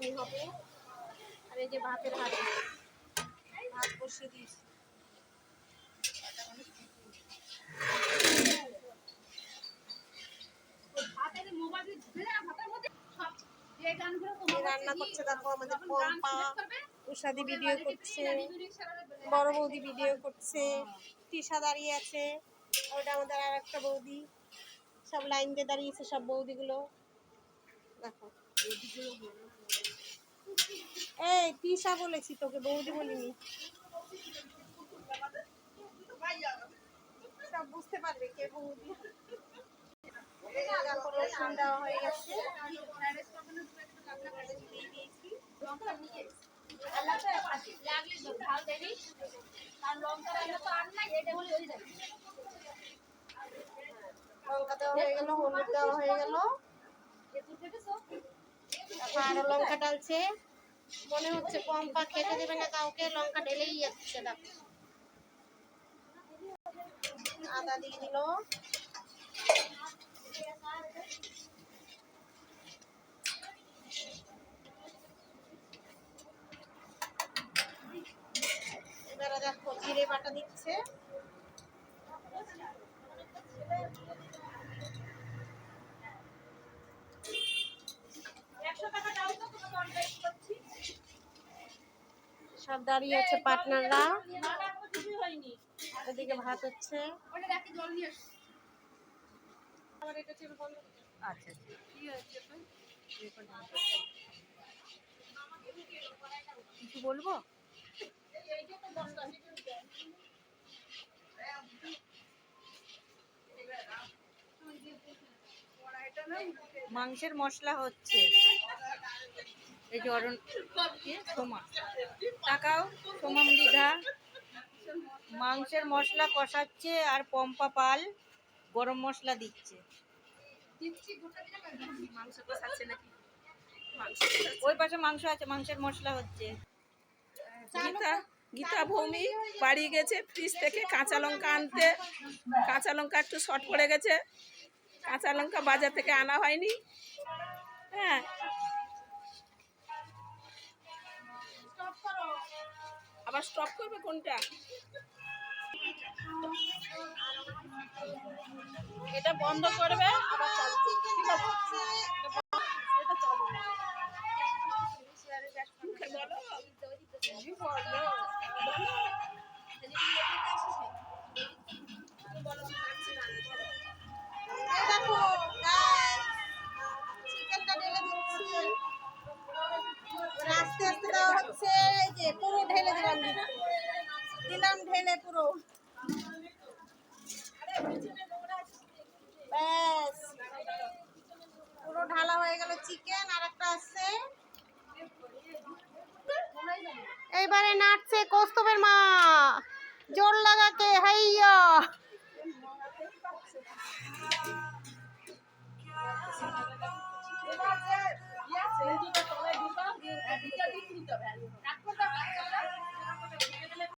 চাটনি হবে। আর এই যে ভাতের হাঁড়ি, ভাত বসিয়ে দিয়েছি। রান্না করছে, দেখো আমাদের পম্পা, উষাদি ভিডিও করছে, বড় বৌদি ভিডিও করছে, তৃষা দাঁড়িয়ে আছে, ওটা আমাদের আর একটা বৌদি, সব লাইন দিয়ে দাঁড়িয়েছে সব বৌদিগুলো। দেখো এই তৃষা বলেছি তোকে, বৌদি বলিনি। সব বুঝতে পারবে কে বৌদি। রসুন দেওয়া হয়ে গেছে, লঙ্কা দেওয়া হয়ে গেল, হলুদ দেওয়া হয়ে গেল, আরো লঙ্কা ডালছে। মনে হচ্ছে পম্পা খেতে দেবে না কাউকে, লঙ্কা ঢেলেই যাচ্ছে। দেখো আদা দিয়ে দিল, এবারে দেখো জিরে বাটা দিচ্ছে। সব দাঁড়িয়ে আছে পার্টনাররা, এদিকে ভাত হচ্ছে। আচ্ছা কিছু বলবো? মাংসের মশলা হচ্ছে, এই যে সোমা তাকাও, সোমাম দিঘা মাংসের মশলা কষাচ্ছে, আর পম্পা পাল গরম মশলা দিচ্ছে। ওই পাশে মাংস আছে, মাংসের মশলা হচ্ছে। গীতা ভৌমি বাড়ি গেছে ফ্রিজ থেকে কাঁচা লঙ্কা আনতে। কাঁচা লঙ্কা একটু শর্ট পড়ে গেছে, কাঁচা লঙ্কা বাজার থেকে আনা হয়নি। হ্যাঁ, আবার স্টপ করবে কোনটা? এটা বন্ধ করবে, আবার চালছে। ঠিক আছে, এটা চালু বলো। দেখো চিকেনটা ঢেলে দিচ্ছি, আস্তে আস্তে দেওয়া হচ্ছে। এই যে পুরো ঢেলে দিলাম ঢেলে পুরো। ব্যাস পুরো ঢালা হয়ে গেল চিকেন। আর একটা আছে, এইবারে নাচছে কৌস্তবের মা, জোর লাগাকে।